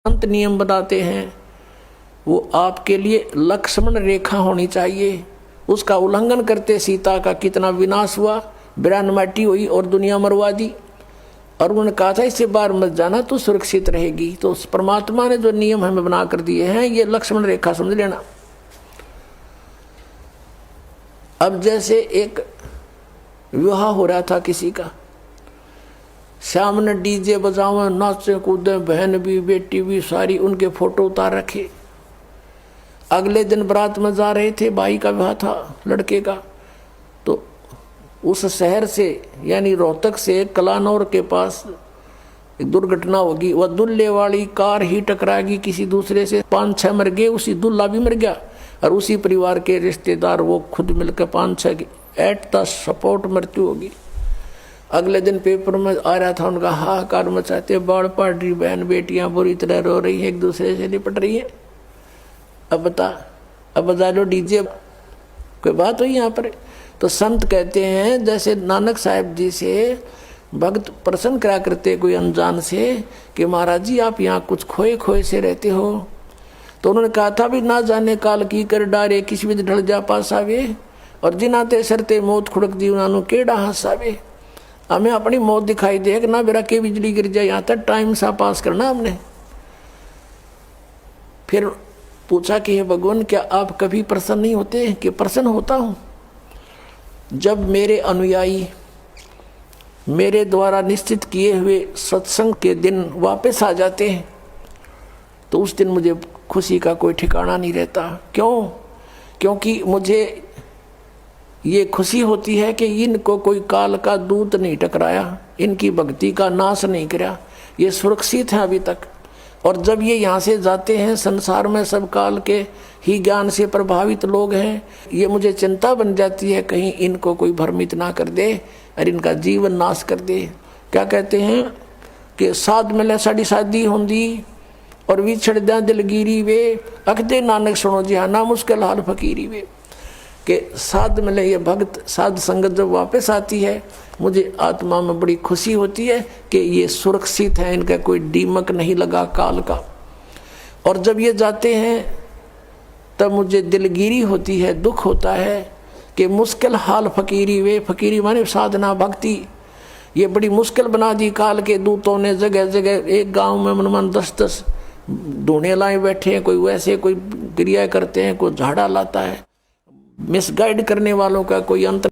अंत नियम बनाते हैं वो आपके लिए लक्ष्मण रेखा होनी चाहिए। उसका उल्लंघन करते सीता का कितना विनाश हुआ, बिरान माटी हुई और दुनिया मरवा दी। और उन्होंने कहा था इससे बाहर मत जाना तो सुरक्षित रहेगी। तो परमात्मा ने जो नियम हमें बना कर दिए हैं ये लक्ष्मण रेखा समझ लेना। अब जैसे एक विवाह हो रहा था किसी का, सामने डीजे बजाओ, नाचे कूदे, बहन भी बेटी भी सारी, उनके फोटो उतार रखे। अगले दिन बारात में जा रहे थे, भाई का विवाह था लड़के का, तो उस शहर से यानी रोहतक से कलानौर के पास एक दुर्घटना होगी। वह दुल्हे वाली कार ही टकराएगी किसी दूसरे से, 5-6 मर गए, उसी दुल्हा भी मर गया और उसी परिवार के रिश्तेदार वो खुद मिलकर 5-6 की एट द स्पॉट मृत्यु होगी। अगले दिन पेपर में आ रहा था उनका हाहाकार मचाते, बाढ़ पड़ रही, बहन बेटियां बुरी तरह रो रही है, एक दूसरे से लिपट रही है। अब बजा लो डीजे, कोई बात हुई यहाँ पर। तो संत कहते हैं जैसे नानक साहब जी से भक्त प्रश्न करा करते कोई अनजान से कि महाराज जी आप यहाँ कुछ खोए खोए से रहते हो, तो उन्होंने कहा था भी ना जाने काल की कर डारे, किसी भी ढल जा पास आवे, और जिनाते सरते मौत खुड़क दी उन्होंने केड़ा हंसावे। हमें अपनी मौत दिखाई दे ना बेरा के बिजली गिर जाए, यहाँ तक टाइम सा पास करना हमने। फिर पूछा कि हे भगवान क्या आप कभी प्रसन्न नहीं होते? कि प्रसन्न होता हूँ जब मेरे अनुयायी मेरे द्वारा निश्चित किए हुए सत्संग के दिन वापस आ जाते हैं तो उस दिन मुझे खुशी का कोई ठिकाना नहीं रहता। क्यों? क्योंकि मुझे ये खुशी होती है कि इनको कोई काल का दूत नहीं टकराया, इनकी भक्ति का नाश नहीं किया, ये सुरक्षित है अभी तक। और जब ये यहाँ से जाते हैं, संसार में सब काल के ही ज्ञान से प्रभावित लोग हैं, ये मुझे चिंता बन जाती है कहीं इनको कोई भ्रमित ना कर दे और इनका जीवन नाश कर दे। क्या कहते हैं कि साध मिले साड़ी शादी होंदी और विछड़ दिया दिलगिरी वे, अखदे नानक सुनो जी हाँ ना मुश्किल हाल फकीरी वे। कि साध मिले ये भक्त, साध संगत जब वापस आती है मुझे आत्मा में बड़ी खुशी होती है कि ये सुरक्षित है, इनका कोई दीमक नहीं लगा काल का। और जब ये जाते हैं तब मुझे दिलगिरी होती है, दुख होता है कि मुश्किल हाल फकीरी वे, फकीरी माने साधना भक्ति, ये बड़ी मुश्किल बना दी काल के दूतों ने। जगह जगह एक गांव में मन 10-10 ढूंढे लाए बैठे हैं, कोई वैसे कोई क्रिया करते हैं, कोई झाड़ा लाता है, मिसगाइड करने वालों का कोई अंत